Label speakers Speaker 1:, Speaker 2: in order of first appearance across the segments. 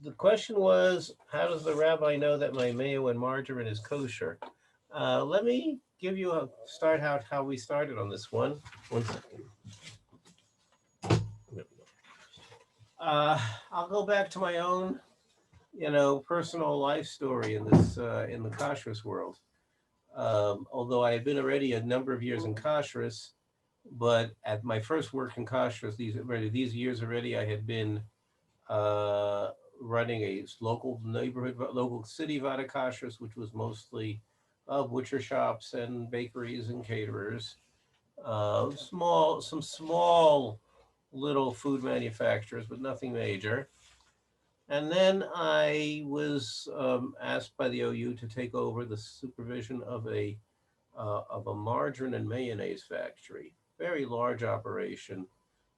Speaker 1: The question was, how does the rabbi know that my mayo and margarine is kosher? Let me give you a start out how we started on this one. One second. There we go. I'll go back to my own, personal life story in this in the kashrus world. Although I had been already a number of years in kashrus, but at my first work in kashrus, these years already, I had been uh, running a local neighborhood, local city vada kashrus, which was mostly butcher shops and bakeries and caterers. Some small little food manufacturers, but nothing major. And then I was asked by the OU to take over the supervision of a margarine and mayonnaise factory. Very large operation.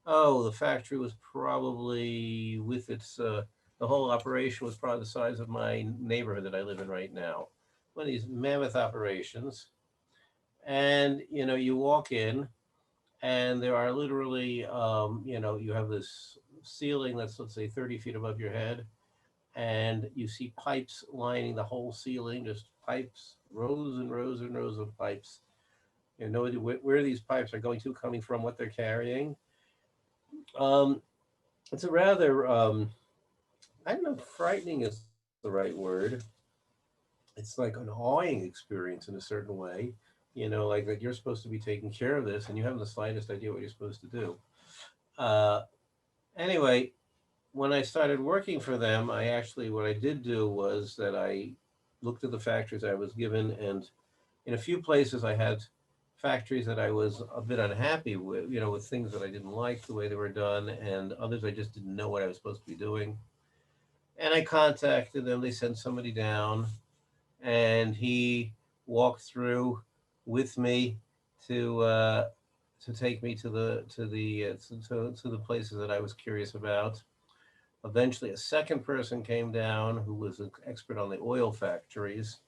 Speaker 1: Oh, the factory was probably the whole operation was probably the size of my neighborhood that I live in right now. One of these mammoth operations. And, you walk in and there are literally, you have this ceiling that's, let's say, 30 feet above your head. And you see pipes lining the whole ceiling, just pipes, rows and rows and rows of pipes. You know where these pipes are going to, coming from, what they're carrying. Um, it's a rather, I don't know, frightening is the right word. It's like an awing experience in a certain way. Like you're supposed to be taking care of this, and you haven't the slightest idea what you're supposed to do. Uh, anyway, when I started working for them, what I did do was that I looked at the factories I was given, and in a few places I had factories that I was a bit unhappy with, with things that I didn't like the way they were done, and others I just didn't know what I was supposed to be doing. And I contacted them. They sent somebody down, and he walked through with me to take me to the places that I was curious about. Eventually, a second person came down who was an expert on the oil factories,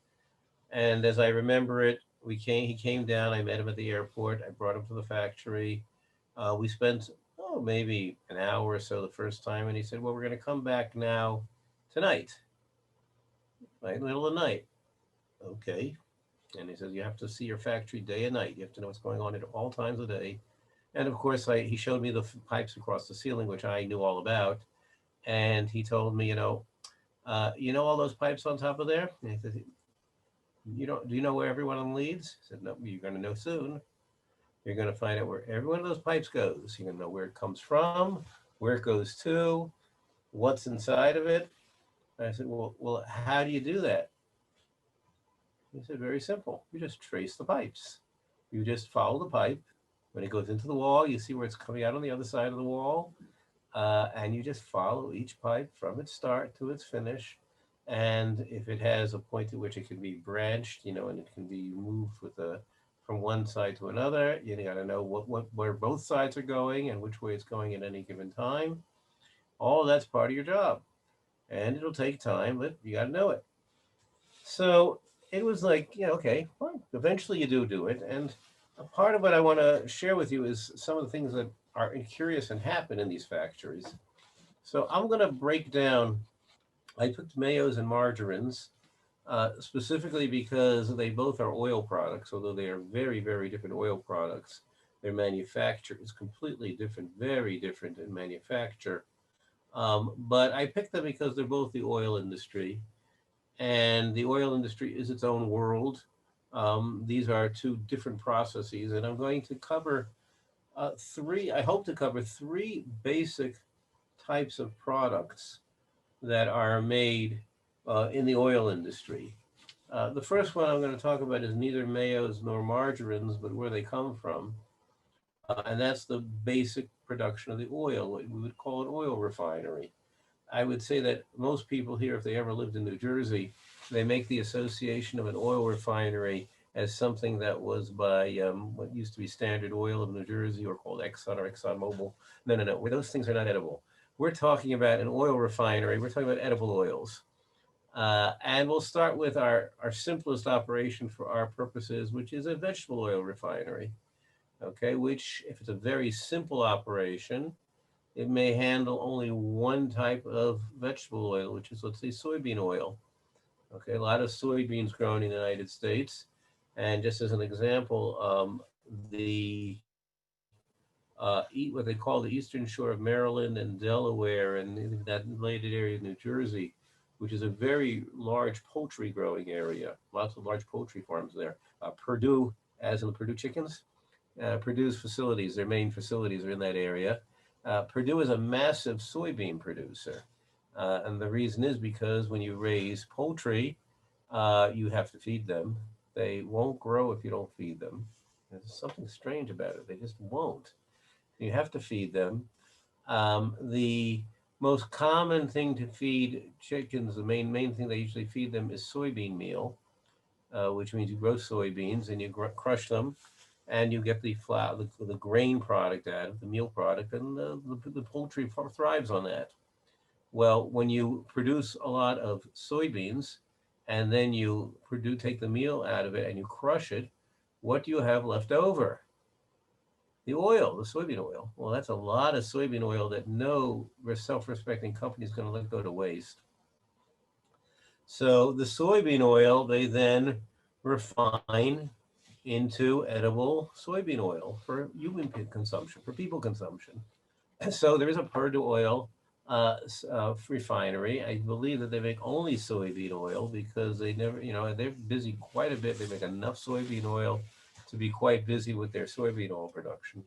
Speaker 1: and as I remember it, he came down. I met him at the airport. I brought him to the factory. We spent maybe an hour or so the first time, and he said, "Well, we're going to come back now tonight, right in the middle of the night." Okay. And he says, "You have to see your factory day and night. You have to know what's going on at all times of day." And of course, he showed me the pipes across the ceiling, which I knew all about. And he told me, all those pipes on top of there? And he said, do you know where every one of them leads? I said, "No, you're going to know soon. You're going to find out where every one of those pipes goes. You're going to know where it comes from, where it goes to, what's inside of it." And I said, well, how do you do that? He said, "Very simple. You just trace the pipes. You just follow the pipe. When it goes into the wall, you see where it's coming out on the other side of the wall. And you just follow each pipe from its start to its finish. And if it has a point at which it can be branched, and it can be moved from one side to another, you got to know where both sides are going and which way it's going at any given time. All of that's part of your job, and it'll take time, but you got to know it." So it was like, okay, fine. Eventually you do it. And a part of what I want to share with you is some of the things that are curious and happen in these factories. So I'm going to break down, I picked mayos and margarines, specifically because they both are oil products, although they are very, very different oil products. Their manufacture is completely different, very different in manufacture. But I picked them because they're both the oil industry, and the oil industry is its own world. These are two different processes, and I'm going to cover I hope to cover three basic types of products that are made in the oil industry. The first one I'm going to talk about is neither mayos nor margarines, but where they come from. And that's the basic production of the oil, what we would call an oil refinery. I would say that most people here, if they ever lived in New Jersey, they make the association of an oil refinery as something that was by what used to be Standard Oil of New Jersey, or called Exxon or ExxonMobil. No, no, no. Those things are not edible. We're talking about an oil refinery. We're talking about edible oils. And we'll start with our simplest operation for our purposes, which is a vegetable oil refinery. Okay, which, if it's a very simple operation, It may handle only one type of vegetable oil, which is, let's say, soybean oil. Okay, a lot of soybeans grown in the United States. And just as an example, what they call the eastern shore of Maryland and Delaware and that related area of New Jersey, which is a very large poultry growing area, lots of large poultry farms there. Purdue, as in the Purdue chickens, Purdue's facilities, their main facilities are in that area. Purdue is a massive soybean producer. And the reason is because when you raise poultry, you have to feed them. They won't grow if you don't feed them. There's something strange about it. They just won't. You have to feed them. The most common thing to feed chickens, the main thing they usually feed them is soybean meal, which means you grow soybeans and you crush them, and you get the flour, the grain product out of the meal product, and the poultry thrives on that. Well, when you produce a lot of soybeans, and then you take the meal out of it and you crush it, what do you have left over? The oil, the soybean oil. Well, that's a lot of soybean oil that no self-respecting company is going to let go to waste. So the soybean oil they then refine into edible soybean oil for human consumption, for people consumption. So there is a Purdue oil refinery. I believe that they make only soybean oil because they never, they're busy quite a bit. They make enough soybean oil to be quite busy with their soybean oil production.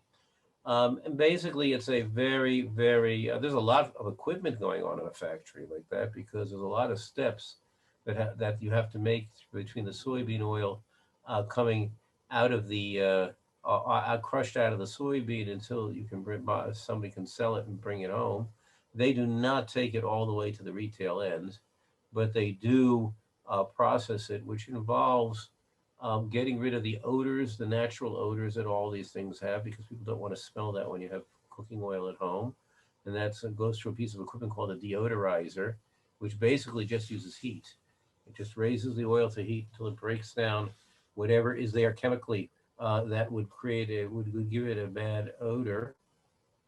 Speaker 1: And basically, it's a very, very, there's a lot of equipment going on in a factory like that because there's a lot of steps that you have to make between the soybean oil coming out of crushed out of the soybean until you can somebody can sell it and bring it home. They do not take it all the way to the retail end, but they do process it, which involves getting rid of the odors, the natural odors that all these things have, because people don't want to smell that when you have cooking oil at home. And that goes through a piece of equipment called a deodorizer, which basically just uses heat. It just raises the oil to heat until it breaks down whatever is there chemically that would would give it a bad odor.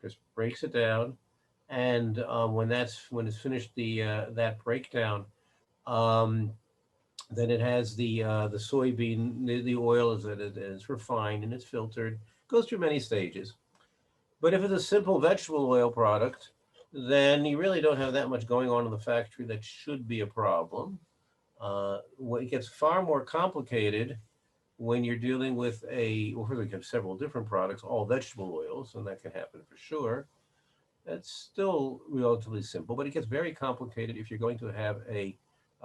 Speaker 1: Just breaks it down, and when it's finished that breakdown, um, then it has the soybean, the oil is refined and it's filtered, goes through many stages. But if it's a simple vegetable oil product, then you really don't have that much going on in the factory that should be a problem. It gets far more complicated when you're dealing with well, first we have several different products, all vegetable oils, and that can happen for sure. That's still relatively simple, but it gets very complicated if you're going to have a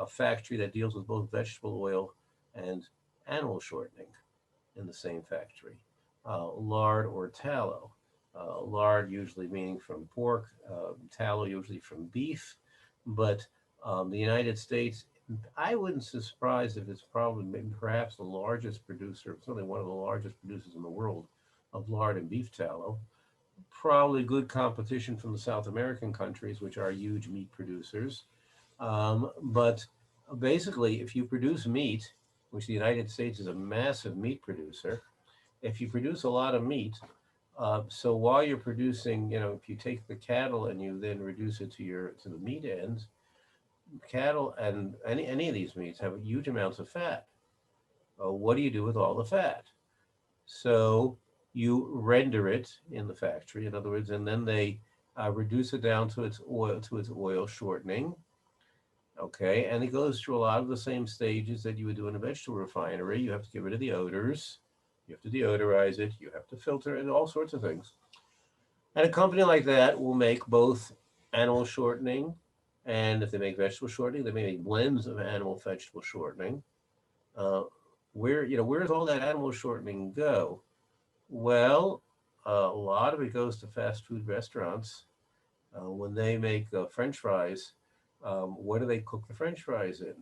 Speaker 1: factory that deals with both vegetable oil and animal shortening in the same factory. Lard or tallow. Lard usually meaning from pork, tallow usually from beef, but the United States, I wouldn't be surprised if it's probably maybe perhaps the largest producer, certainly one of the largest producers in the world of lard and beef tallow. Probably good competition from the South American countries, which are huge meat producers. But basically, if you produce meat, which the United States is a massive meat producer, if you produce a lot of meat, so while you're producing, if you take the cattle and you then reduce it to the meat end, cattle and any of these meats have huge amounts of fat. What do you do with all the fat? So you render it in the factory, in other words, and then they reduce it down to its oil shortening. Okay, and it goes through a lot of the same stages that you would do in a vegetable refinery. You have to get rid of the odors, you have to deodorize it, you have to filter it, and all sorts of things. And a company like that will make both animal shortening, and if they make vegetable shortening, they may make blends of animal vegetable shortening. Uh, where does all that animal shortening go? Well, a lot of it goes to fast food restaurants. When they make French fries, what do they cook the French fries in?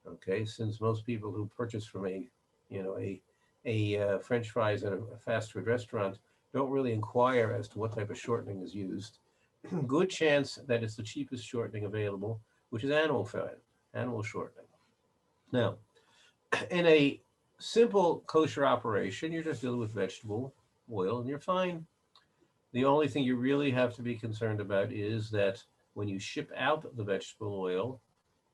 Speaker 1: Okay, since most people who purchase from you know, French fries at a fast food restaurant don't really inquire as to what type of shortening is used. Good chance that it's the cheapest shortening available, which is animal fat, animal shortening. Now, in a simple kosher operation, you're just dealing with vegetable oil and you're fine. The only thing you really have to be concerned about is that when you ship out the vegetable oil,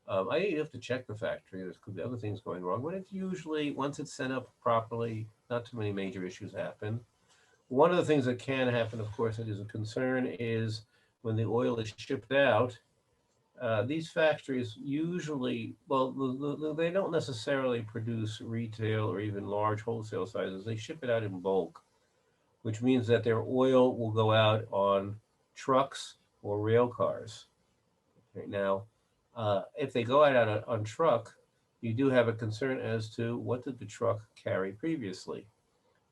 Speaker 1: you have to check the factory. There could be other things going wrong, but it's usually, once it's set up properly, not too many major issues happen. One of the things that can happen, of course, that is a concern is when the oil is shipped out. These factories usually, well, they don't necessarily produce retail or even large wholesale sizes. They ship it out in bulk, which means that their oil will go out on trucks or rail cars. Right now, if they go out on truck, you do have a concern as to what did the truck carry previously.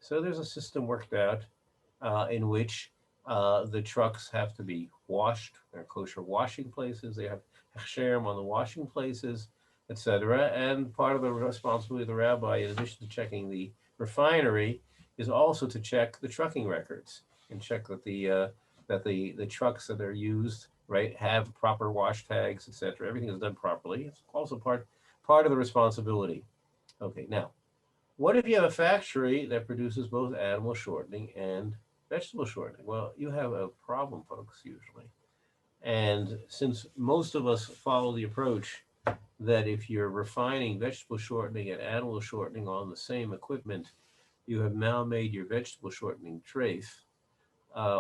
Speaker 1: So there's a system worked out in which the trucks have to be washed. There are kosher washing places. They have hechsherim on the washing places, etc. And part of the responsibility of the rabbi, in addition to checking the refinery, is also to check the trucking records and check that the trucks that are used, right, have proper wash tags, etc. Everything is done properly. It's also part of the responsibility. Okay, now what if you have a factory that produces both animal shortening and vegetable shortening? Well, you have a problem, folks, usually. And since most of us follow the approach that if you're refining vegetable shortening and animal shortening on the same equipment, you have now made your vegetable shortening trace,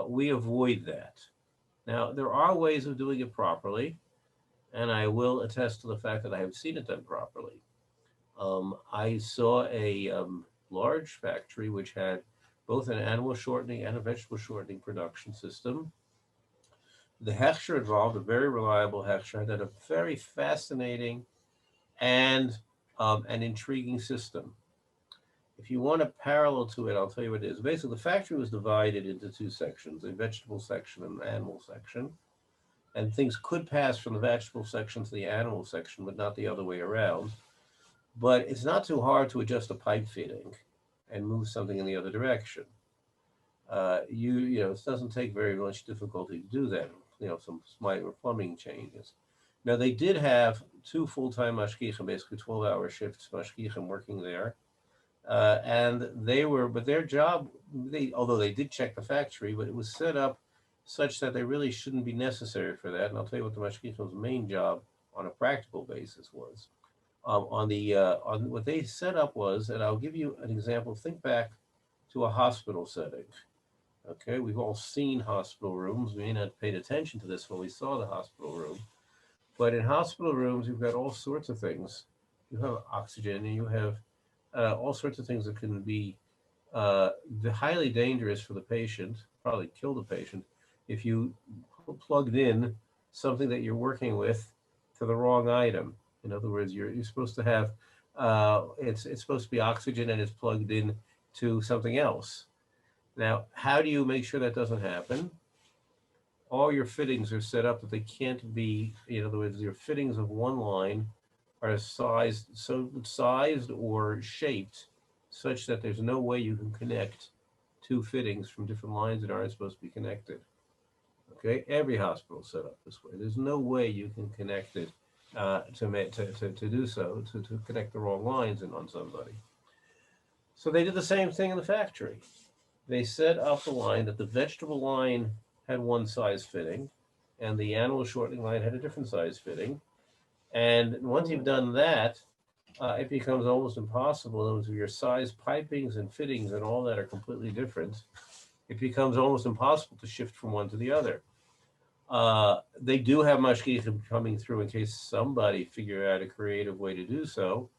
Speaker 1: we avoid that. Now, there are ways of doing it properly, and I will attest to the fact that I have seen it done properly. I saw a large factory which had both an animal shortening and a vegetable shortening production system. The Heckscher involved, a very reliable Heckscher, had a very fascinating and an intriguing system. If you want a parallel to it, I'll tell you what it is. Basically, the factory was divided into two sections, a vegetable section and an animal section. And things could pass from the vegetable section to the animal section, but not the other way around. But it's not too hard to adjust a pipe fitting and move something in the other direction. It doesn't take very much difficulty to do that. Some minor plumbing changes. Now they did have two full-time mashgichim, basically 12-hour shifts mashgichim working there, and but their job, although they did check the factory, but it was set up such that they really shouldn't be necessary for that. And I'll tell you what the mashgichim's main job on a practical basis was. On what they set up was, and I'll give you an example. Think back to a hospital setting. Okay, we've all seen hospital rooms. We may not have paid attention to this when we saw the hospital room, but in hospital rooms, you've got all sorts of things. You have oxygen, and you have all sorts of things that can be highly dangerous for the patient, probably kill the patient, if you plugged in something that you're working with to the wrong item. In other words, you're supposed to have it's supposed to be oxygen and it's plugged in to something else. Now, how do you make sure that doesn't happen? All your fittings are set up that they can't be. In other words, your fittings of one line are sized or shaped such that there's no way you can connect two fittings from different lines that aren't supposed to be connected. Okay, every hospital is set up this way. There's no way you can connect it to do so, to connect the wrong lines in on somebody. So they did the same thing in the factory. They set up the line that the vegetable line had one size fitting, and the animal shortening line had a different size fitting. And once you've done that, it becomes almost impossible. Those your size pipings and fittings and all that are completely different. It becomes almost impossible to shift from one to the other. They do have mashgichim coming through in case somebody figure out a creative way to do so.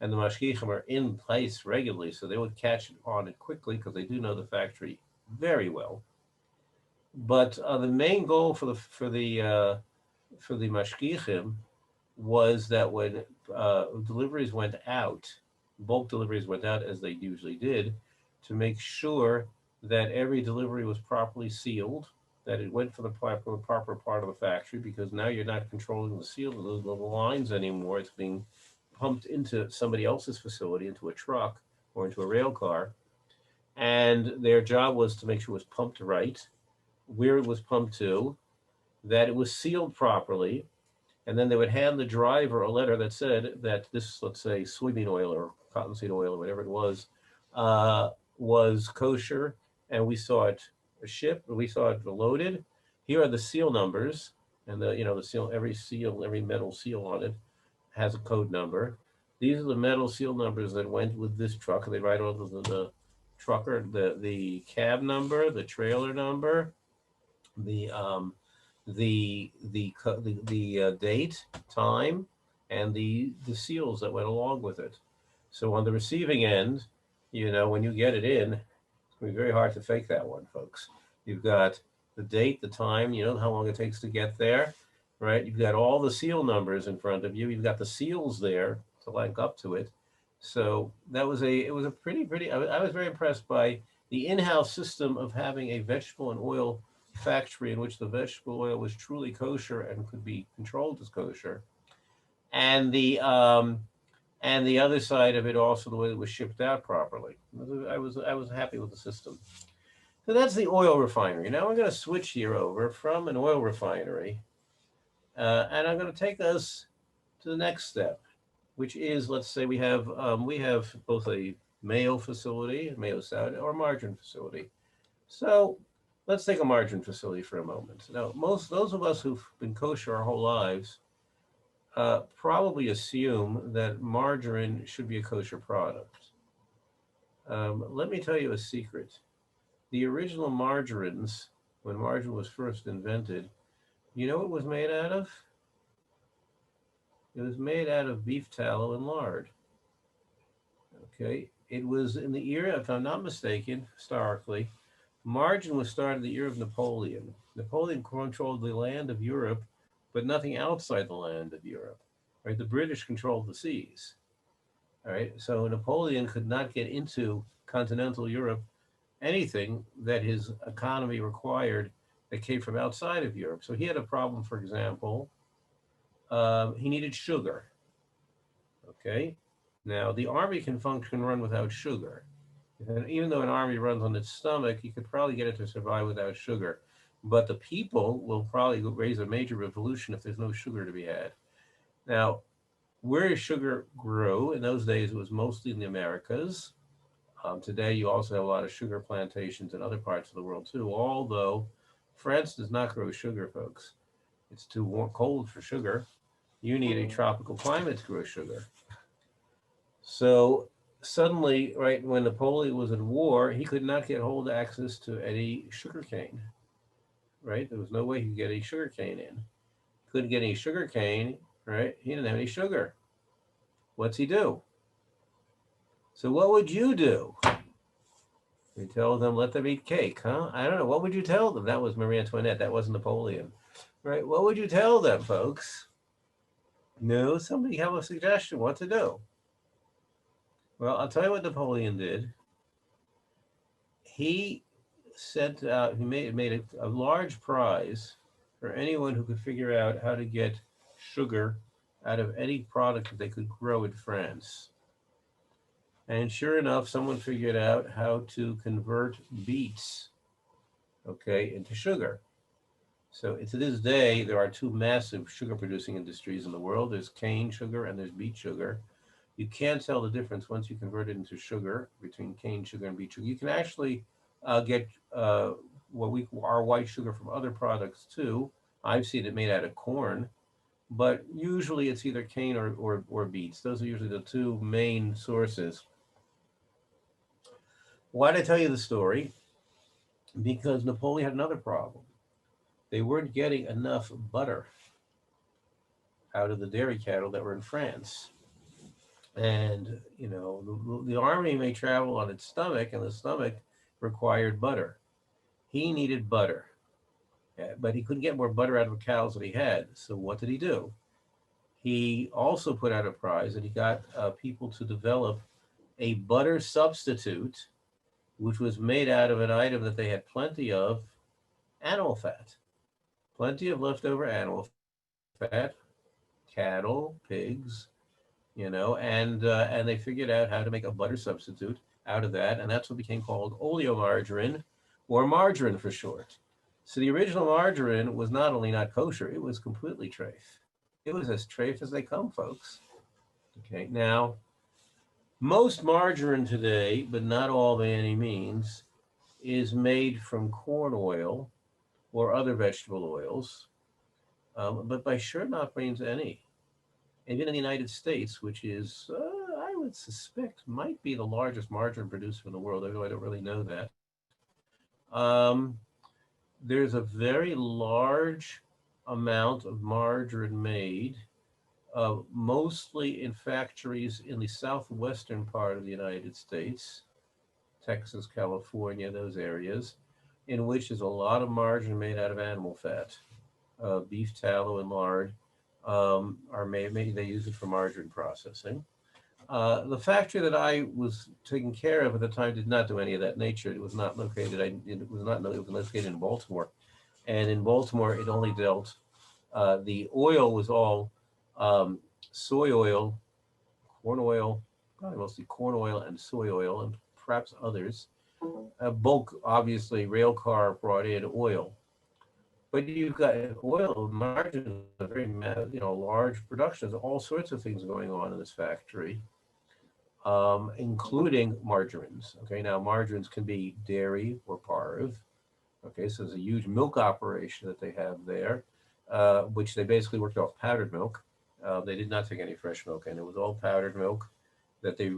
Speaker 1: And the mashgichim are in place regularly, so they would catch on it quickly because they do know the factory very well. But the main goal for the mashgichim was that when deliveries went out, bulk deliveries went out as they usually did, to make sure that every delivery was properly sealed, that it went for the proper part of the factory, because now you're not controlling the seal of the lines anymore. It's being pumped into somebody else's facility, into a truck or into a rail car. And their job was to make sure it was pumped right, where it was pumped to, that it was sealed properly, and then they would hand the driver a letter that said that this, let's say, soybean oil or cottonseed oil or whatever it was kosher, and we saw it a ship. We saw it loaded. Here are the seal numbers, and the seal. Every metal seal on it has a code number. These are the metal seal numbers that went with this truck. They write all the trucker, the cab number, the trailer number, the date, time, and the seals that went along with it. So on the receiving end, when you get it in, it's going to be very hard to fake that one, folks. You've got the date, the time, how long it takes to get there, right? You've got all the seal numbers in front of you. You've got the seals there to link up to it. So it was a pretty, I was very impressed by the in-house system of having a vegetable and oil factory in which the vegetable oil was truly kosher and could be controlled as kosher. And the other side of it also the way it was shipped out properly. I was happy with the system. So that's the oil refinery. Now we're going to switch here over from an oil refinery, and I'm going to take us to the next step, which is, let's say we have both a Mayo facility, Mayo Saudi, or margarine facility. So let's take a margarine facility for a moment. Now, most those of us who've been kosher our whole lives probably assume that margarine should be a kosher product. Let me tell you a secret. The original margarines, when margarine was first invented, you know what it was made out of? It was made out of beef tallow and lard. Okay, it was in the era, if I'm not mistaken, historically, margarine was started in the era of Napoleon. Napoleon controlled the land of Europe, but nothing outside the land of Europe. Right, the British controlled the seas. All right, so Napoleon could not get into continental Europe anything that his economy required that came from outside of Europe. So he had a problem, for example, he needed sugar. Okay, now the army can run without sugar. And even though an army runs on its stomach, you could probably get it to survive without sugar. But the people will probably raise a major revolution if there's no sugar to be had. Now, where sugar grew in those days, it was mostly in the Americas. Today, you also have a lot of sugar plantations in other parts of the world too. Although France does not grow sugar, folks. It's too warm, cold for sugar. You need a tropical climate to grow sugar. So suddenly, right when Napoleon was in war, he could not get hold of access to any sugar cane. Right, there was no way he could get any sugar cane in. Couldn't get any sugar cane. Right, he didn't have any sugar. What's he do? So what would you do? You tell them let them eat cake, huh? I don't know. What would you tell them? That was Marie Antoinette. That wasn't Napoleon, right? What would you tell them, folks? No, somebody have a suggestion what to do. Well, I'll tell you what Napoleon did. He he made a large prize for anyone who could figure out how to get sugar out of any product that they could grow in France. And sure enough, someone figured out how to convert beets, okay, into sugar. So to this day, there are two massive sugar producing industries in the world. There's cane sugar and there's beet sugar. You can't tell the difference once you convert it into sugar between cane sugar and beet sugar. You can actually get what we our white sugar from other products too. I've seen it made out of corn, but usually it's either cane or beets. Those are usually the two main sources. Why did I tell you the story? Because Napoleon had another problem. They weren't getting enough butter out of the dairy cattle that were in France. And, the army may travel on its stomach, and the stomach required butter. He needed butter, but he couldn't get more butter out of the cows that he had. So what did he do? He also put out a prize, and he got people to develop a butter substitute, which was made out of an item that they had plenty of animal fat, plenty of leftover animal fat, cattle, pigs, and they figured out how to make a butter substitute out of that, and that's what became called oleomargarine, or margarine for short. So the original margarine was not only not kosher, it was completely trafe. It was as trafe as they come, folks. Okay, now most margarine today, but not all by any means, is made from corn oil or other vegetable oils, but by sure not brings any. Even in the United States, which is, I would suspect, might be the largest margarine producer in the world, although I don't really know that. Um, there's a very large amount of margarine made, mostly in factories in the southwestern part of the United States, Texas, California, those areas, in which there's a lot of margarine made out of animal fat. Beef tallow and lard are made, they use it for margarine processing. The factory that I was taking care of at the time did not do any of that nature. It was not located. It was not. It was located in Baltimore, and in Baltimore, it only dealt. The oil was all soy oil, corn oil, probably mostly corn oil and soy oil, and perhaps others. Bulk, obviously, rail car brought in oil, but you've got oil margins a very large production. There's all sorts of things going on in this factory, including margarines. Okay, now margarines can be dairy or parve. Okay, so there's a huge milk operation that they have there, which they basically worked off powdered milk. They did not take any fresh milk, and it was all powdered milk that they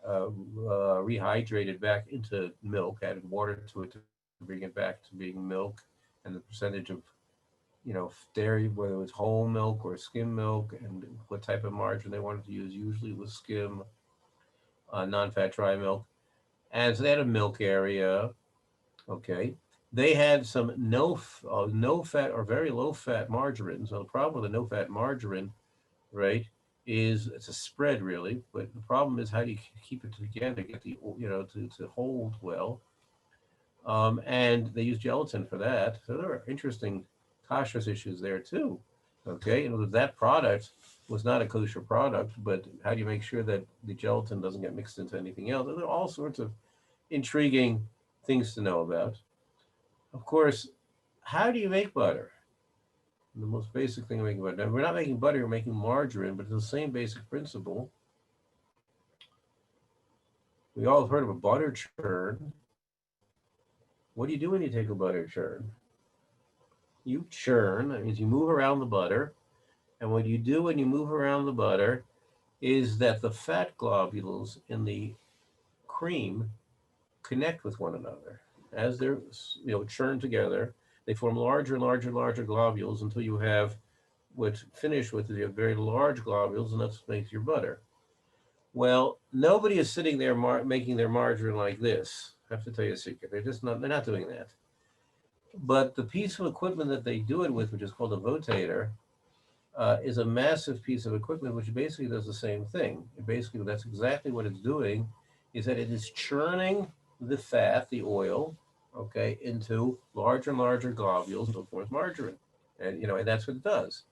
Speaker 1: rehydrated back into milk, added water to it to bring it back to being milk, and the percentage of dairy, whether it was whole milk or skim milk, and what type of margarine they wanted to use. Usually it was skim, non-fat dry milk. And so they had a milk area. Okay, they had some no fat or very low fat margarine. So the problem with a no fat margarine, right, is it's a spread really, but the problem is how do you keep it together, get the to hold well. And they use gelatin for that. So there are interesting kosher issues there too. Okay, and that product was not a kosher product, but how do you make sure that the gelatin doesn't get mixed into anything else? There are all sorts of intriguing things to know about. Of course, how do you make butter? The most basic thing of making butter. Now, we're not making butter, we're making margarine, but it's the same basic principle. We all have heard of a butter churn. What do you do when you take a butter churn? You churn, that means you move around the butter. And what you do when you move around the butter is that the fat globules in the cream connect with one another. As they're churned together, they form larger and larger and larger globules until you have what finish with is you have very large globules, and that's what makes your butter. Well, nobody is sitting there making their margarine like this. I have to tell you a secret. They're not doing that. But the piece of equipment that they do it with, which is called a rotator, is a massive piece of equipment which basically does the same thing. That's exactly what it's doing, is that it is churning the fat, the oil, okay, into larger and larger globules until it forms margarine. And that's what it does.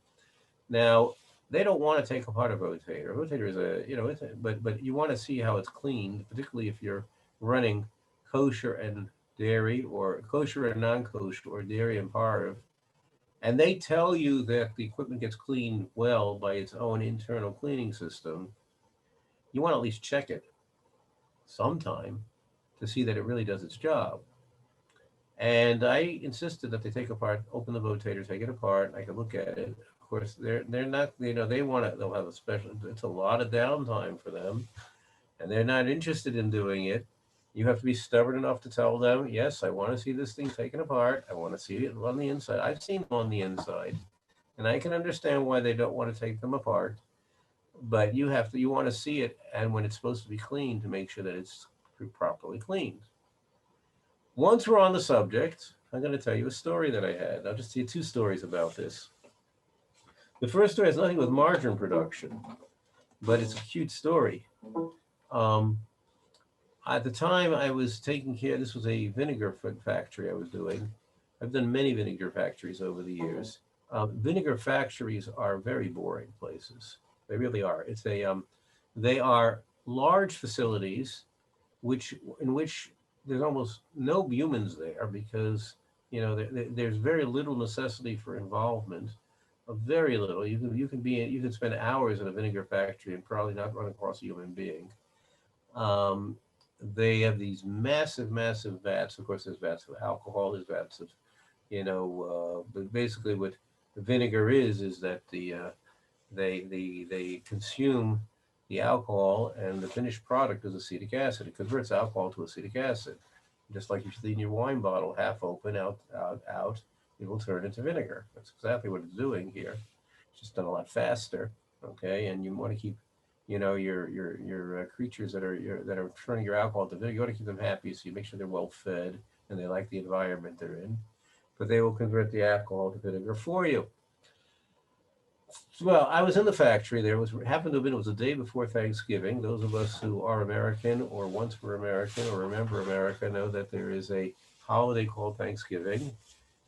Speaker 1: Now, they don't want to take apart a rotator. A rotator is but you want to see how it's cleaned, particularly if you're running kosher and dairy, or kosher and non-kosher, or dairy and parve. And they tell you that the equipment gets cleaned well by its own internal cleaning system. You want to at least check it sometime to see that it really does its job. And I insisted that they take apart, open the rotator, take it apart, and I could look at it. Of course, they're not, they want to, they'll have a special, it's a lot of downtime for them, and they're not interested in doing it. You have to be stubborn enough to tell them, yes, I want to see this thing taken apart. I want to see it on the inside. I've seen them on the inside, and I can understand why they don't want to take them apart. But you want to see it, and when it's supposed to be cleaned, to make sure that it's properly cleaned. Once we're on the subject, I'm going to tell you a story that I had. I'll just tell you two stories about this. The first story has nothing with margarine production, but it's a cute story. Um, at the time, I was taking care. This was a vinegar factory I was doing. I've done many vinegar factories over the years. Vinegar factories are very boring places. They really are. They are large facilities, in which there's almost no humans there, because there's very little necessity for involvement. Very little. You can spend hours in a vinegar factory and probably not run across a human being. Um, they have these massive, massive vats. Of course, there's vats of alcohol, there's vats of, but basically what the vinegar is that they consume the alcohol, and the finished product is acetic acid. It converts alcohol to acetic acid, just like you clean your wine bottle half open, out. It will turn into vinegar. That's exactly what it's doing here. It's just done a lot faster. Okay, and you want to keep, your creatures that are turning your alcohol to vinegar. You want to keep them happy, so you make sure they're well fed and they like the environment they're in. But they will convert the alcohol to vinegar for you. Well, I was in the factory. There was happened to have been, it was the day before Thanksgiving. Those of us who are American or once were American or remember America know that there is a holiday called Thanksgiving,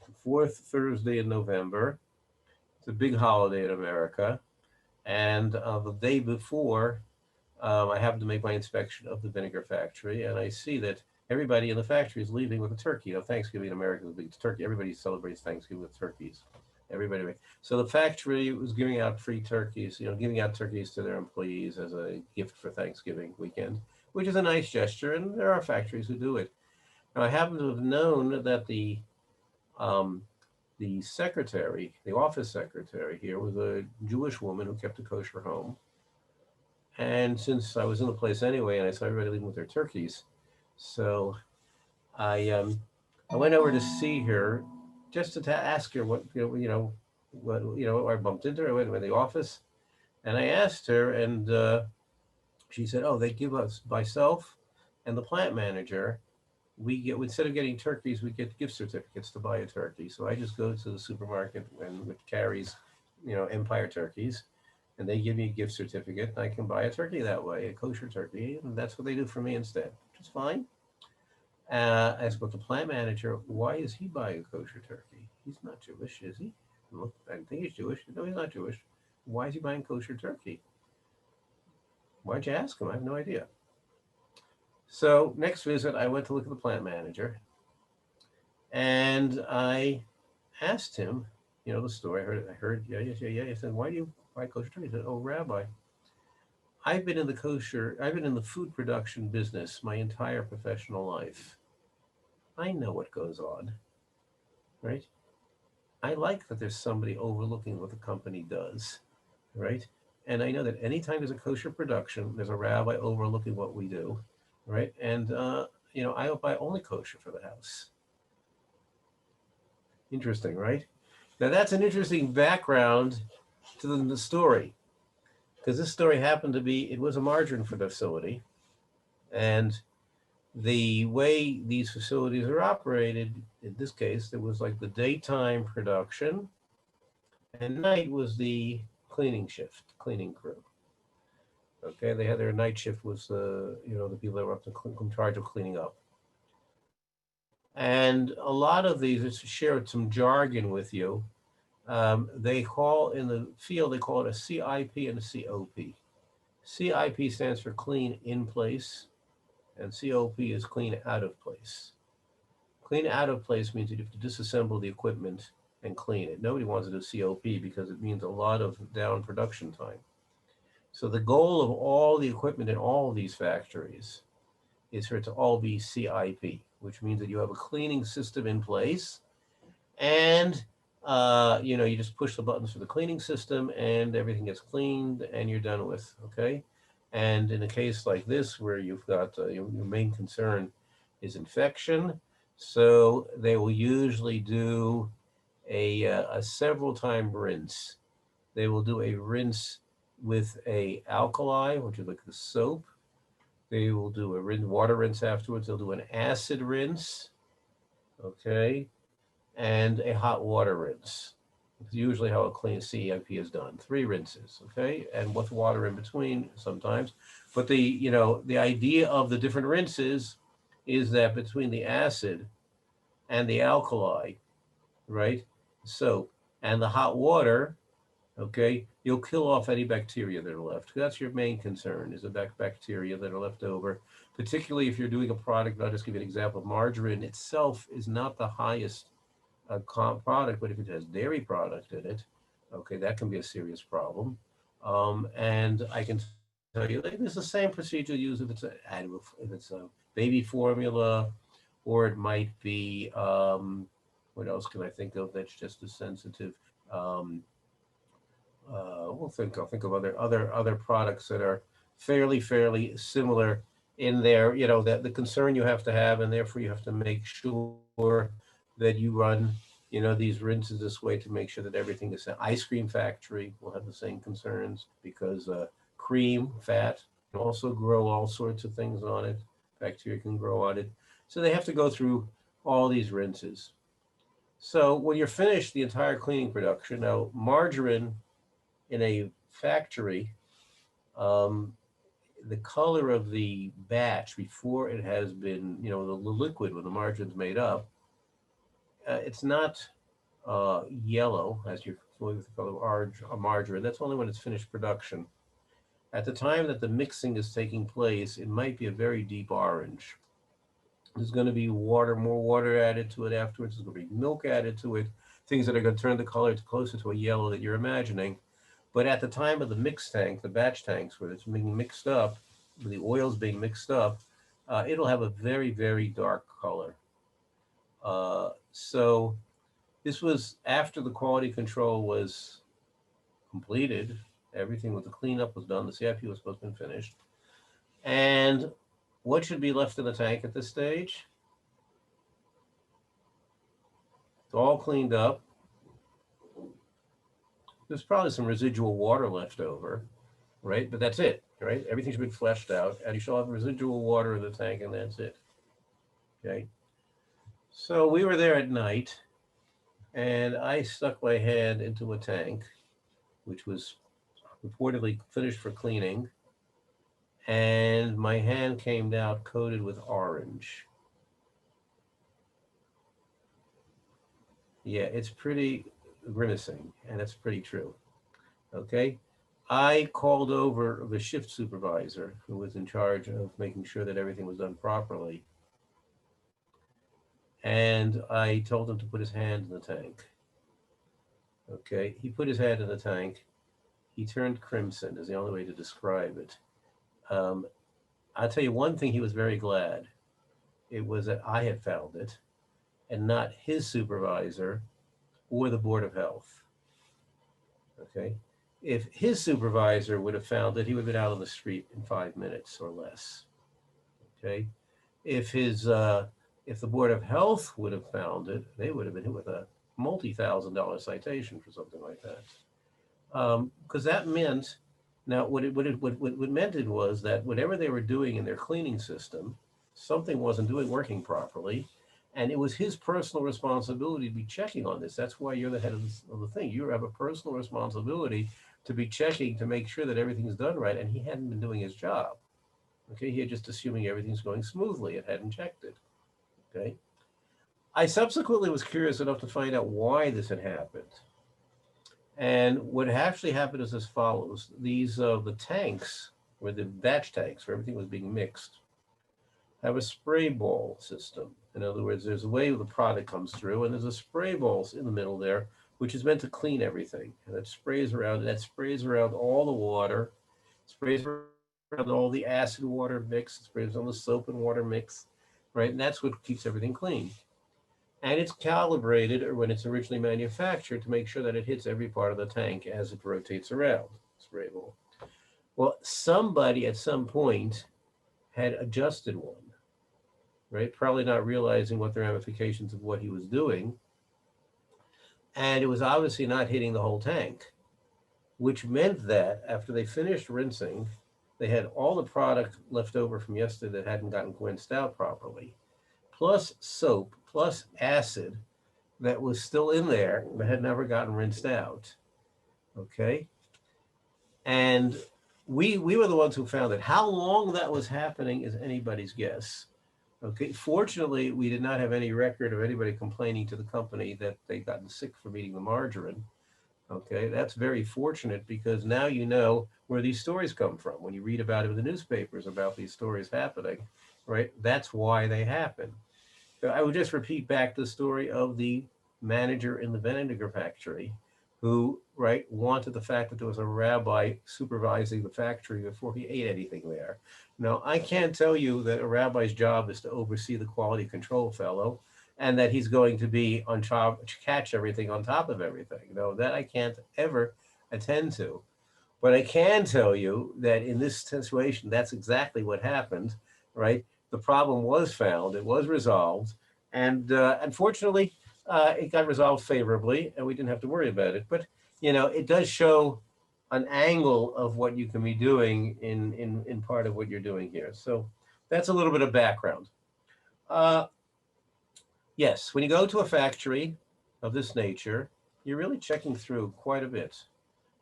Speaker 1: the fourth Thursday in November. It's a big holiday in America. And the day before, I happened to make my inspection of the vinegar factory, and I see that everybody in the factory is leaving with a turkey. Thanksgiving in America is a big turkey. Everybody celebrates Thanksgiving with turkeys. Everybody. So the factory was giving out free turkeys, giving out turkeys to their employees as a gift for Thanksgiving weekend, which is a nice gesture, and there are factories who do it. Now, I happen to have known that um, the secretary, the office secretary here, was a Jewish woman who kept a kosher home. And since I was in the place anyway, and I saw everybody leaving with their turkeys, so I went over to see her just to ask her what I bumped into her. I went to the office and I asked her, and she said, "Oh, they give us myself and the plant manager. We get instead of getting turkeys, we get gift certificates to buy a turkey. So I just go to the supermarket and which carries, Empire turkeys, and they give me a gift certificate, and I can buy a turkey that way, a kosher turkey, and that's what they do for me instead, which is fine." I spoke to the plant manager. Why is he buying a kosher turkey? He's not Jewish, is he? Look, I think he's Jewish. No, he's not Jewish. Why is he buying kosher turkey? Why'd you ask him? I have no idea. So next visit, I went to look at the plant manager, and I asked him, the story. I heard, yeah, yeah, yeah, yeah. I said, "Why do you buy kosher turkey?" He said, "Oh, Rabbi, I've been in the food production business my entire professional life. I know what goes on, right? I like that there's somebody overlooking what the company does, right? And I know that anytime there's a kosher production, there's a rabbi overlooking what we do, right? And I buy only kosher for the house. Interesting, right? Now that's an interesting background to the story, because this story happened to be, it was a margarine facility, and the way these facilities are operated, in this case, there was like the daytime production, and night was the cleaning shift, cleaning crew. Okay, they had their night shift was the people that were in charge of cleaning up, and a lot of these, just to share some jargon with you, they call in the field, they call it a CIP and a COP. CIP stands for clean in place, and COP is clean out of place. Clean out of place means that you have to disassemble the equipment and clean it. Nobody wants to do COP because it means a lot of down production time. So the goal of all the equipment in all of these factories is for it to all be CIP, which means that you have a cleaning system in place, and you just push the buttons for the cleaning system, and everything gets cleaned, and you're done with. Okay, and in a case like this where you've got your main concern is infection, so they will usually do a several time rinse. They will do a rinse with a alkali, which is like the soap. They will do a water rinse afterwards. They'll do an acid rinse, okay, and a hot water rinse. It's usually how a clean CIP is done. 3 rinses, okay, and with water in between sometimes. But the idea of the different rinses is that between the acid and the alkali, right, soap, and the hot water, okay, you'll kill off any bacteria that are left. That's your main concern, is the bacteria that are left over, particularly if you're doing a product. I'll just give you an example. Margarine itself is not the highest product, but if it has dairy product in it, okay, that can be a serious problem. And I can tell you tell you, like, it's the same procedure used if it's a animal, if it's a baby formula, or it might be what else can I think of that's just as sensitive? Um, I'll think of other products that are fairly similar in there. You know that the concern you have to have, and therefore you have to make sure that you run, these rinses this way to make sure that everything is. Ice cream factory will have the same concerns because cream fat can also grow all sorts of things on it. Bacteria can grow on it, so they have to go through all these rinses. So when you're finished the entire cleaning production, now margarine in a factory, um, the color of the batch before it has been, the liquid when the margarine's made up, it's not yellow as you're familiar with the color of margarine. That's only when it's finished production. At the time that the mixing is taking place, it might be a very deep orange. There's going to be water, more water added to it afterwards. There's going to be milk added to it, things that are going to turn the color closer to a yellow that you're imagining. But at the time of the mix tank, the batch tanks where it's being mixed up, where the oil's being mixed up, it'll have a very dark color. So this was after the quality control was completed. Everything with the cleanup was done. The CIP was supposed to be finished. And what should be left in the tank at this stage? It's all cleaned up. There's probably some residual water left over, right? But that's it, right? Everything should be fleshed out, and you shall have residual water in the tank, and that's it. Okay. So we were there at night, and I stuck my hand into a tank, which was reportedly finished for cleaning, and my hand came out coated with orange. Yeah, it's pretty grimacing, and that's pretty true. Okay. I called over the shift supervisor who was in charge of making sure that everything was done properly. And I told him to put his hand in the tank. Okay. He put his hand in the tank. He turned crimson, is the only way to describe it. Um, I'll tell you one thing, he was very glad. It was that I had found it and not his supervisor or the Board of Health. Okay. If his supervisor would have found it, he would have been out on the street in 5 minutes or less. Okay. If his if the Board of Health would have found it, they would have been hit with a multi-thousand-dollar citation for something like that. Because that meant now what meant it was that whatever they were doing in their cleaning system, something wasn't doing working properly, and it was his personal responsibility to be checking on this. That's why you're the head of the thing. You have a personal responsibility to be checking to make sure that everything's done right, and he hadn't been doing his job. Okay, he had just assuming everything's going smoothly and hadn't checked it. Okay, I subsequently was curious enough to find out why this had happened. And what actually happened is as follows: these the tanks, where the batch tanks where everything was being mixed, have a spray ball system. In other words, there's a way the product comes through, and there's a spray balls in the middle there, which is meant to clean everything. And that sprays around all the water, sprays around all the acid water mix, sprays on the soap and water mix, right? And that's what keeps everything clean. And it's calibrated or when it's originally manufactured to make sure that it hits every part of the tank as it rotates around. Spray ball. Well, somebody at some point had adjusted one, right? Probably not realizing what the ramifications of what he was doing. And it was obviously not hitting the whole tank, which meant that after they finished rinsing, they had all the product left over from yesterday that hadn't gotten rinsed out properly, plus soap, plus acid that was still in there but had never gotten rinsed out. Okay. And we were the ones who found it. How long that was happening is anybody's guess. Okay. Fortunately, we did not have any record of anybody complaining to the company that they'd gotten sick from eating the margarine. Okay. That's very fortunate because now you know where these stories come from. When you read about it in the newspapers about these stories happening, right? That's why they happen. I would just repeat back the story of the manager in the vinegar factory who, right, wanted the fact that there was a rabbi supervising the factory before he ate anything there. Now, I can't tell you that a rabbi's job is to oversee the quality control fellow and that he's going to be on top, catch everything on top of everything. No, that I can't ever attend to. But I can tell you that in this situation, that's exactly what happened, right? The problem was found, it was resolved, and unfortunately, it got resolved favorably, and we didn't have to worry about it. But it does show an angle of what you can be doing in part of what you're doing here. So that's a little bit of background. Uh, yes, when you go to a factory of this nature, you're really checking through quite a bit.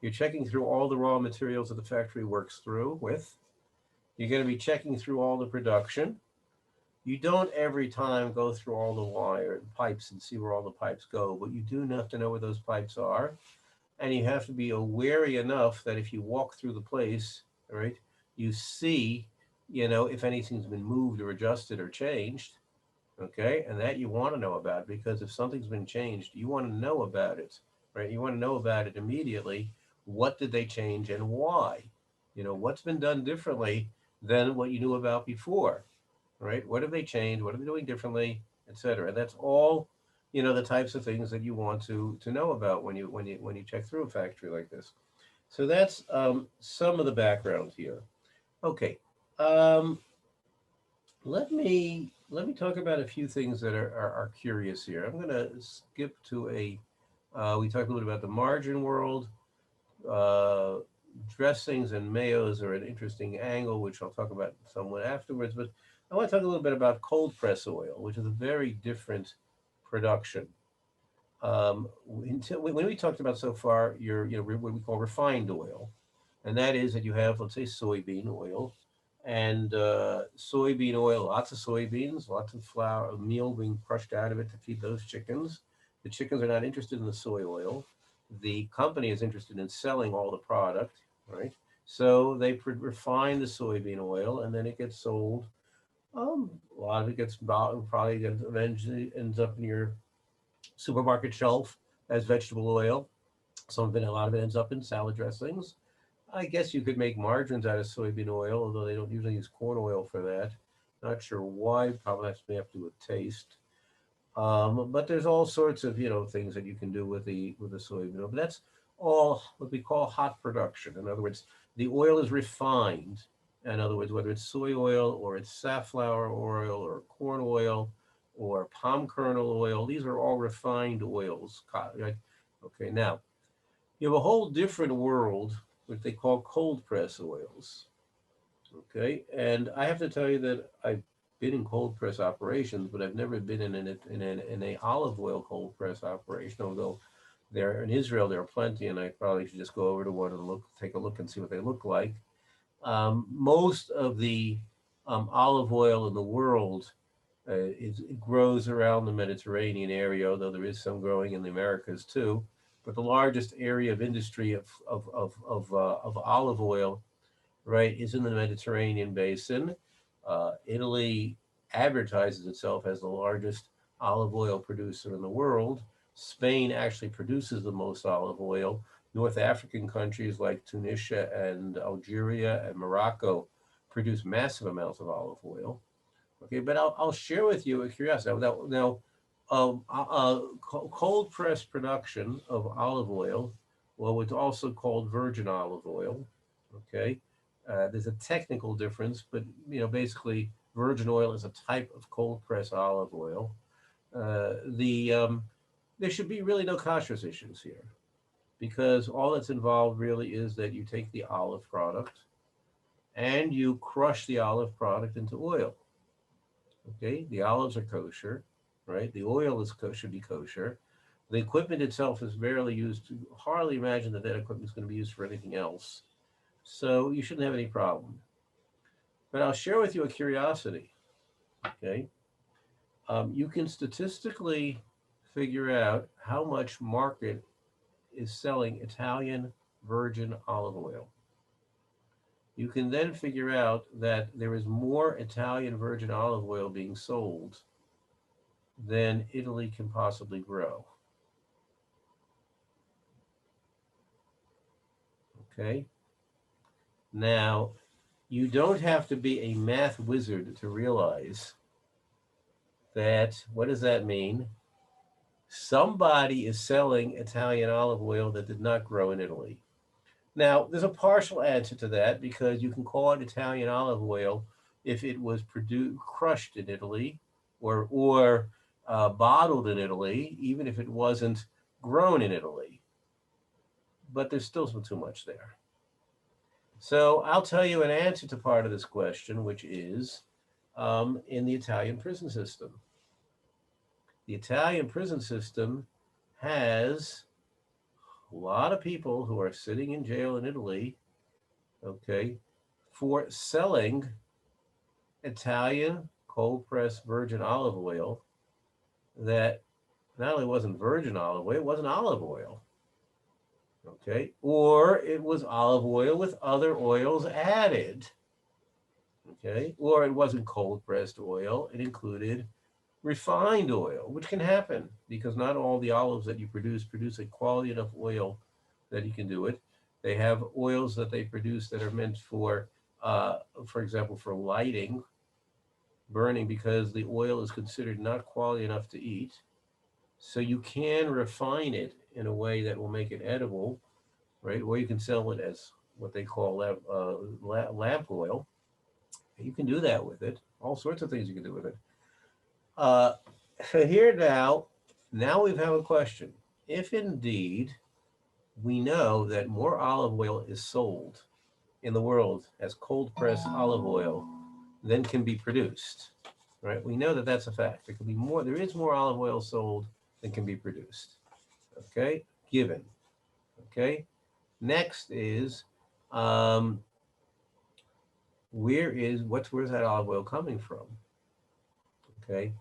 Speaker 1: You're checking through all the raw materials that the factory works through with. You're going to be checking through all the production. You don't every time go through all the wire pipes and see where all the pipes go, but you do have to know where those pipes are. And you have to be wary enough that if you walk through the place, right, you see, if anything's been moved or adjusted or changed. Okay, and that you want to know about, because if something's been changed, you want to know about it, right? You want to know about it immediately. What did they change and why? What's been done differently than what you knew about before, right? What have they changed? What are they doing differently, etc.? That's all, the types of things that you want to know about when you check through a factory like this. So that's some of the background here. Okay. Um, let me talk about a few things that are curious here. I'm going to skip to we talked a little bit about the margin world. Uh, Dressings and mayos are an interesting angle, which I'll talk about somewhat afterwards. But I want to talk a little bit about cold press oil, which is a very different production. When we talked about so far, what we call refined oil, and that is that you have, let's say, soybean oil, and soybean oil, lots of soybeans, lots of flour, meal being crushed out of it to feed those chickens. The chickens are not interested in the soy oil. The company is interested in selling all the product, right? So they refine the soybean oil, and then it gets sold. A lot of it gets probably eventually ends up in your supermarket shelf as vegetable oil. Some of it, a lot of it ends up in salad dressings. I guess you could make margarines out of soybean oil, although they don't usually use corn oil for that. Not sure why. Probably has to have to do with taste. But there's all sorts of things that you can do with the soybean oil. But that's all what we call hot production. In other words, the oil is refined. In other words, whether it's soy oil or it's safflower oil or corn oil or palm kernel oil, these are all refined oils. Right? Okay, now you have a whole different world, what they call cold press oils. Okay, and I have to tell you that I've been in cold press operations, but I've never been in a olive oil cold press operation. Although there in Israel there are plenty, and I probably should just go over to one and take a look and see what they look like. Most of the olive oil in the world it grows around the Mediterranean area, although there is some growing in the Americas too. But the largest area of industry of olive oil, right, is in the Mediterranean basin. Italy advertises itself as the largest olive oil producer in the world. Spain actually produces the most olive oil. North African countries like Tunisia and Algeria and Morocco produce massive amounts of olive oil. Okay, but I'll share with you a curiosity. Now cold press production of olive oil, well, what's also called virgin olive oil. Okay, there's a technical difference, but basically, virgin oil is a type of cold press olive oil. There should be really no kashrus issues here because all that's involved really is that you take the olive product and you crush the olive product into oil. Okay, the olives are kosher, right? The oil should be kosher. The equipment itself is barely used. To hardly imagine that equipment is going to be used for anything else. So you shouldn't have any problem. But I'll share with you a curiosity. Okay, you can statistically figure out how much market is selling Italian virgin olive oil. You can then figure out that there is more Italian virgin olive oil being sold than Italy can possibly grow. Okay. Now, you don't have to be a math wizard to realize that. What does that mean? Somebody is selling Italian olive oil that did not grow in Italy. Now, there's a partial answer to that because you can call it Italian olive oil if it was produced, crushed in Italy, or bottled in Italy, even if it wasn't grown in Italy. But there's still too much there. So I'll tell you an answer to part of this question, which is in the Italian prison system. The Italian prison system has a lot of people who are sitting in jail in Italy, okay, for selling Italian cold pressed virgin olive oil that not only wasn't virgin olive oil, it wasn't olive oil, okay, or it was olive oil with other oils added, okay, or it wasn't cold pressed oil, it included refined oil, which can happen because not all the olives that you produce a quality enough oil that you can do it. They have oils that they produce that are meant for example, for lighting, burning, because the oil is considered not quality enough to eat. So you can refine it in a way that will make it edible, right? Or you can sell it as what they call lamp oil. You can do that with it. All sorts of things you can do with it. Uh, so here now we have a question. If indeed we know that more olive oil is sold in the world as cold pressed olive oil than can be produced, right? We know that that's a fact. There could be more. There is more olive oil sold than can be produced. Okay, given. Okay. Next is um, where's that olive oil coming from? Okay.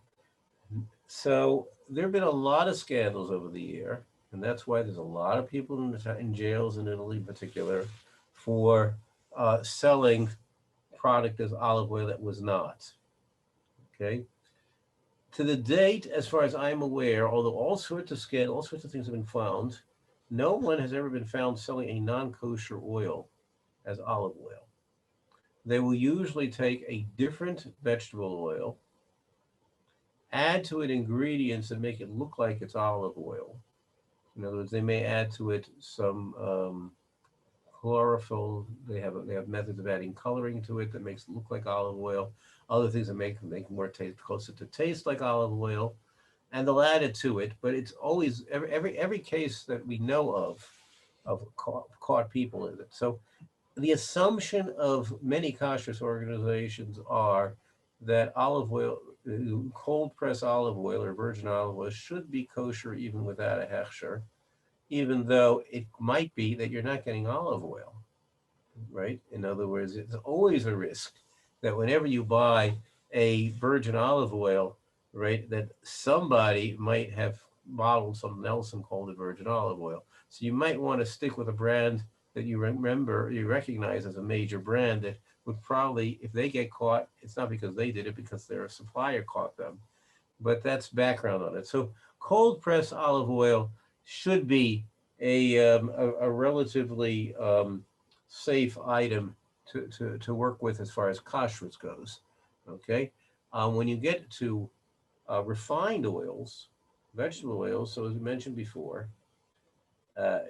Speaker 1: So there have been a lot of scandals over the year, and that's why there's a lot of people in jails in Italy, in particular, for selling product as olive oil that was not. Okay. To the date, as far as I'm aware, although all sorts of things have been found, no one has ever been found selling a non-kosher oil as olive oil. They will usually take a different vegetable oil, add to it ingredients that make it look like it's olive oil. In other words, they may add to it some chlorophyll. They have methods of adding coloring to it that makes it look like olive oil. Other things that make more taste closer to taste like olive oil, and they'll add it to it. But it's always every case that we know of caught people in it. So the assumption of many kashrus organizations are that olive oil, cold press olive oil or virgin olive oil, should be kosher even without a hechsher, even though it might be that you're not getting olive oil, right? In other words, it's always a risk that whenever you buy a virgin olive oil, right, that somebody might have bottled something else and called it virgin olive oil. So you might want to stick with a brand that you recognize as a major brand that would probably, if they get caught, it's not because they did it, because their supplier caught them. But that's background on it. So cold press olive oil should be a relatively safe item to work with as far as kashrus goes. Okay. When you get to refined oils, vegetable oils, so as we mentioned before,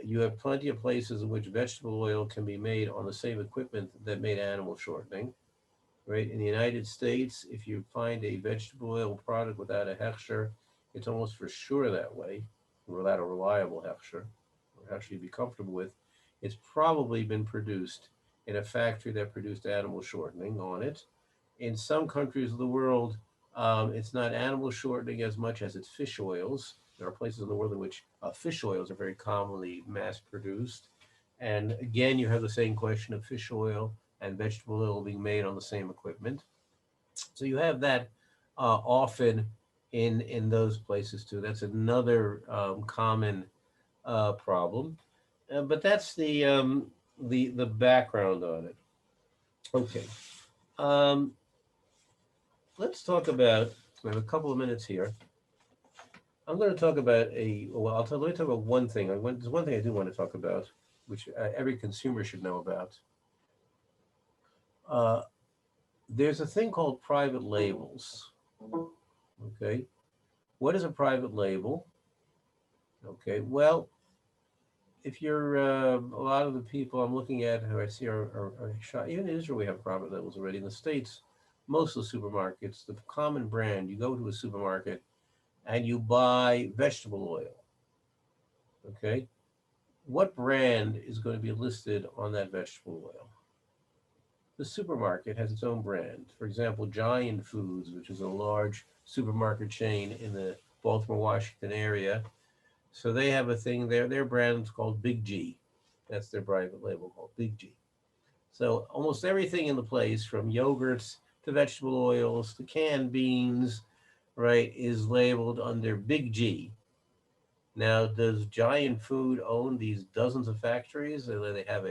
Speaker 1: you have plenty of places in which vegetable oil can be made on the same equipment that made animal shortening. Right? In the United States, if you find a vegetable oil product without a hechsher, it's almost for sure that way, without a reliable hechsher, or hechsher you'd be comfortable with. It's probably been produced in a factory that produced animal shortening on it. In some countries of the world, it's not animal shortening as much as it's fish oils. There are places in the world in which fish oils are very commonly mass produced. And again, you have the same question of fish oil and vegetable oil being made on the same equipment. So you have that often in those places too. That's another common problem. But that's the background on it. Okay. Um, let's talk about. We have a couple of minutes here. I'm going to talk about let me talk about one thing. There's one thing I do want to talk about. which every consumer should know about. Uh, there's a thing called private labels. Okay, what is a private label? Okay, well, if you're a lot of the people I'm looking at who I see are shop, even in Israel, we have private labels already. In the States, most of the supermarkets, the common brand, you go to a supermarket and you buy vegetable oil. Okay, what brand is going to be listed on that vegetable oil? The supermarket has its own brand. For example, Giant Foods, which is a large supermarket chain in the Baltimore, Washington area. So they have a thing there. Their brand is called Big G. That's their private label called Big G. So almost everything in the place, from yogurts to vegetable oils to canned beans, right, is labeled under Big G. Now, does Giant Food own these dozens of factories? They have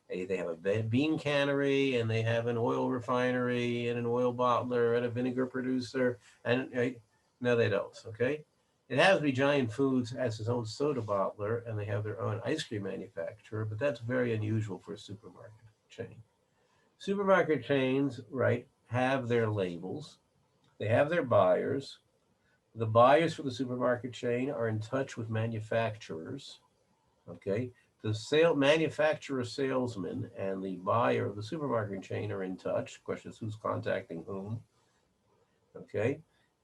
Speaker 1: they have a bean cannery, and they have an oil refinery, and an oil bottler, and a vinegar producer, and right? No, they don't. Okay, it has to be Giant Foods has its own soda bottler, and they have their own ice cream manufacturer, but that's very unusual for a supermarket chain. Supermarket chains, right, have their labels. They have their buyers. The buyers for the supermarket chain are in touch with manufacturers. Okay. The manufacturer salesman and the buyer of the supermarket chain are in touch. Question is who's contacting whom. Okay.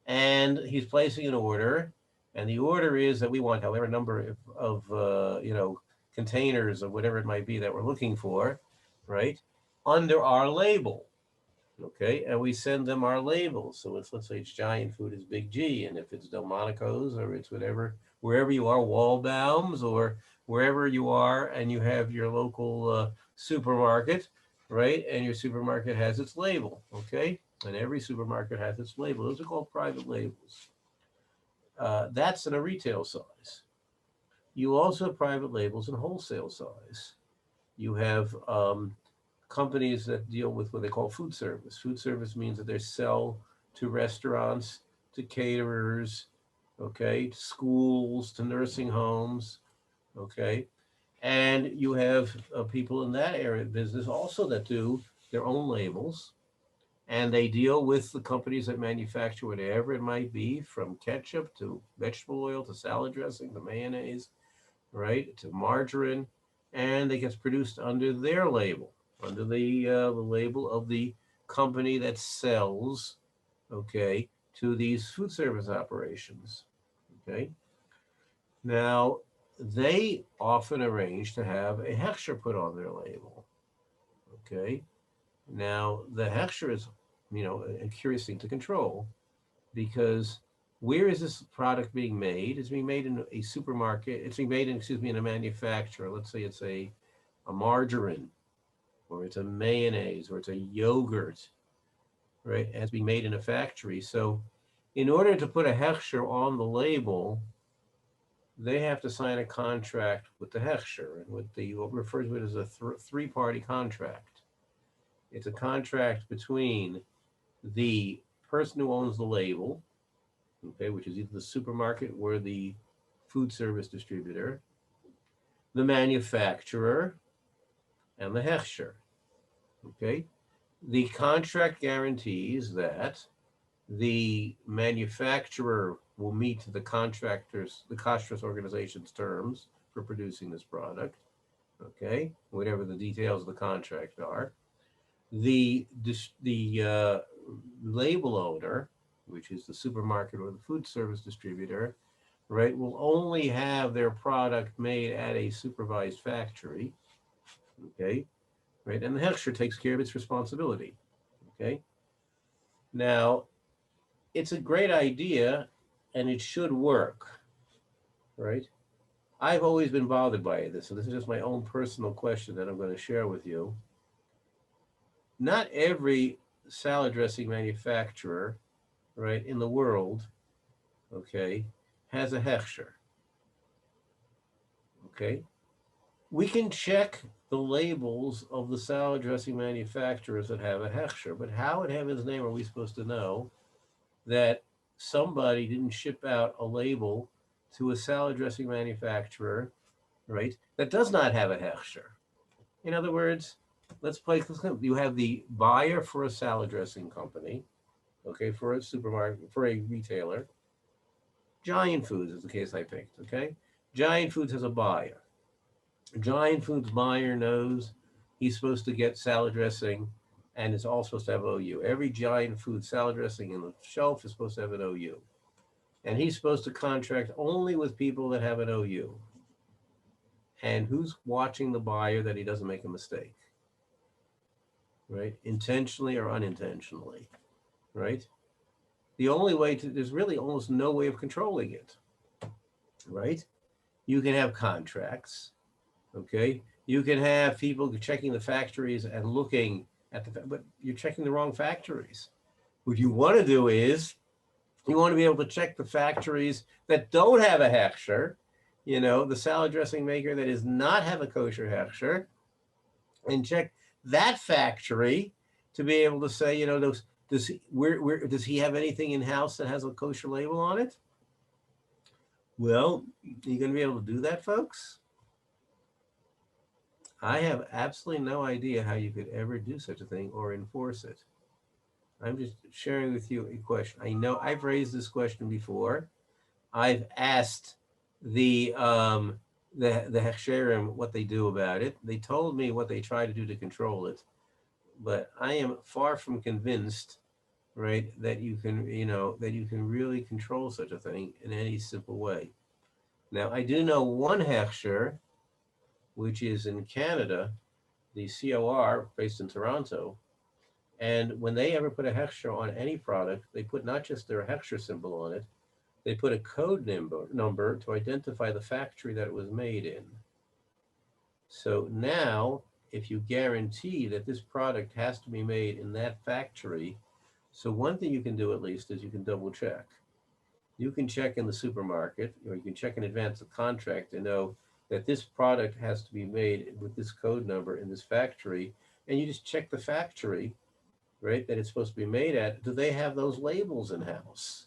Speaker 1: And he's placing an order. And the order is that we want however number of containers of whatever it might be that we're looking for, right? Under our label. Okay, and we send them our labels. So it's, let's say it's Giant Food is Big G, and if it's Delmonico's or it's whatever, wherever you are, Waldbaum's or wherever you are, and you have your local supermarket, right? And your supermarket has its label, okay? And every supermarket has its label. Those are called private labels. That's in a retail size. You also have private labels in wholesale size. You have companies that deal with what they call food service. Food service means that they sell to restaurants, to caterers, okay, to schools, to nursing homes, okay. And you have people in that area of business also that do their own labels, and they deal with the companies that manufacture whatever it might be, from ketchup to vegetable oil to salad dressing to mayonnaise, right, to margarine, and it gets produced under their label, under the label of the company that sells, okay, to these food service operations. Okay, now they often arrange to have a hechsher put on their label. Okay, now the hechsher is, a curious thing to control, because where is this product being made? It's being made in a supermarket. It's being made in, excuse me, in a manufacturer. Let's say it's a margarine, or it's a mayonnaise, or it's a yogurt, right? And it's being made in a factory. So in order to put a hechsher on the label, they have to sign a contract with the hechsher, and what refers to it as a three-party contract. It's a contract between the person who owns the label, okay, which is either the supermarket or the food service distributor, the manufacturer, and the hechsher. Okay, the contract guarantees that the manufacturer will meet the kosher organization's terms for producing this product. Okay, whatever the details of the contract are. The label owner, which is the supermarket or the food service distributor, right, will only have their product made at a supervised factory. Okay, right, and the hechsher takes care of its responsibility. Okay, now it's a great idea, and it should work, right? I've always been bothered by this, so this is just my own personal question that I'm going to share with you. Not every salad dressing manufacturer, right, in the world, okay, has a hechsher. Okay, we can check the labels of the salad dressing manufacturers that have a hechsher, but how in heaven's name are we supposed to know that somebody didn't ship out a label to a salad dressing manufacturer right? That does not have a hechsher. In other words, you have the buyer for a salad dressing company, okay, for a supermarket, for a retailer. Giant Foods is the case I picked, okay? Giant Foods has a buyer. Giant Foods buyer knows he's supposed to get salad dressing and it's all supposed to have OU. Every Giant Food salad dressing in the shelf is supposed to have an OU. And he's supposed to contract only with people that have an OU. And who's watching the buyer that he doesn't make a mistake, right? Intentionally or unintentionally, right? There's really almost no way of controlling it, right? You can have contracts, okay? You can have people checking the factories and looking at but you're checking the wrong factories. What you want to do is you want to be able to check the factories that don't have a hechsher, the salad dressing maker that does not have a kosher hechsher, and check that factory to be able to say, does he have anything in house that has a kosher label on it? Well, you going to be able to do that, folks? I have absolutely no idea how you could ever do such a thing or enforce it. I'm just sharing with you a question. I know I've raised this question before. I've asked the Hechsherim what they do about it. They told me what they try to do to control it, but I am far from convinced, right, that you can really control such a thing in any simple way. Now, I do know one Hechsher, which is in Canada, the COR based in Toronto. And when they ever put a hechsher on any product, they put not just their hechsher symbol on it, they put a code number to identify the factory that it was made in. So now, if you guarantee that this product has to be made in that factory, so one thing you can do at least is you can double check. You can check in the supermarket, or you can check in advance the contract to know that this product has to be made with this code number in this factory, and you just check the factory, right, that it's supposed to be made at. Do they have those labels in house?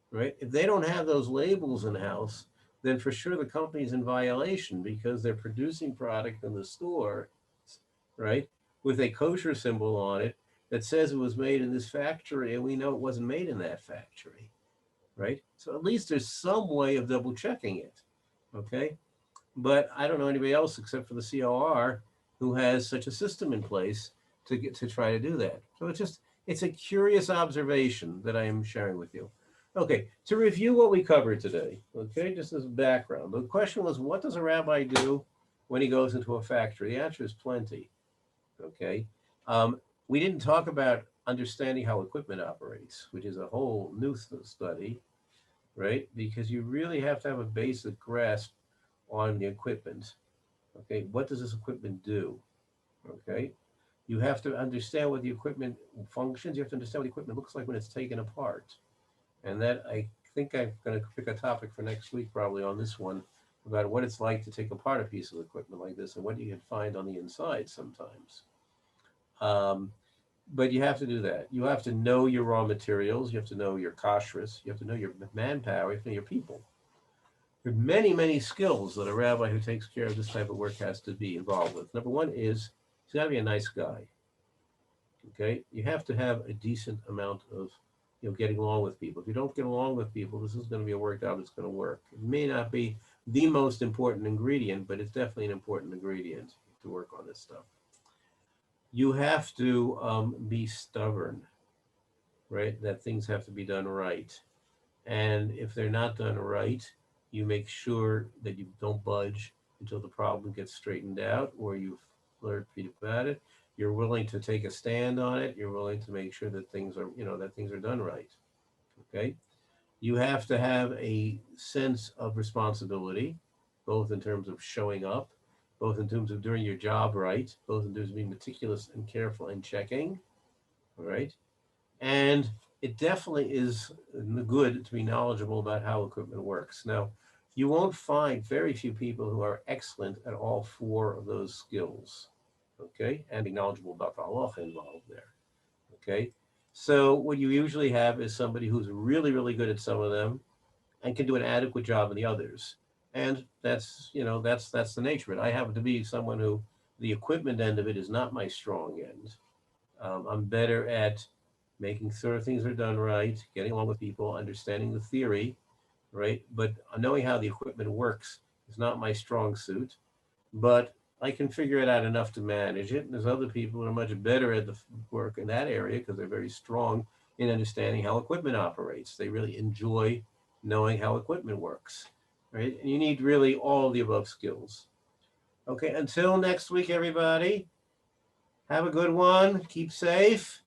Speaker 1: Right? If they don't have those labels in house, then for sure the company's in violation because they're producing product in the store, right, with a kosher symbol on it that says it was made in this factory, and we know it wasn't made in that factory, right? So at least there's some way of double checking it, okay? But I don't know anybody else except for the COR who has such a system in place to try to do that. So it's a curious observation that I am sharing with you. Okay, to review what we covered today, okay, just as background. The question was, what does a rabbi do when he goes into a factory? The answer is plenty, okay? We didn't talk about understanding how equipment operates, which is a whole new study, right? Because you really have to have a basic grasp on the equipment. Okay, what does this equipment do? Okay, you have to understand what the equipment functions. You have to understand what the equipment looks like when it's taken apart. And that I think I'm going to pick a topic for next week, probably on this one, about what it's like to take apart a piece of equipment like this and what you can find on the inside sometimes. Um, but you have to do that. You have to know your raw materials. You have to know your kashrus. You have to know your manpower. You have to know your people. There are many, many skills that a rabbi who takes care of this type of work has to be involved with. Number one is he's got to be a nice guy. Okay, you have to have a decent amount of getting along with people. If you don't get along with people, this is going to be a work out that's going to work. It may not be the most important ingredient, but it's definitely an important ingredient to work on this stuff. You have to be stubborn, right? That things have to be done right. And if they're not done right, you make sure that you don't budge until the problem gets straightened out or you've learned about it. You're willing to take a stand on it. You're willing to make sure that things are done right. Okay. You have to have a sense of responsibility, both in terms of showing up, both in terms of doing your job right, both in terms of being meticulous and careful and checking. All right. And it definitely is good to be knowledgeable about how equipment works. Now, you won't find very few people who are excellent at all four of those skills, okay? And be knowledgeable about the halacha involved there, okay? So what you usually have is somebody who's really, really good at some of them and can do an adequate job in the others. And that's the nature of it. I happen to be someone who the equipment end of it is not my strong end. I'm better at making sure things are done right, getting along with people, understanding the theory, right? But knowing how the equipment works is not my strong suit. But I can figure it out enough to manage it. And there's other people who are much better at the work in that area because they're very strong in understanding how equipment operates. They really enjoy knowing how equipment works, right? And you need really all of the above skills. Okay, until next week, everybody, have a good one. Keep safe.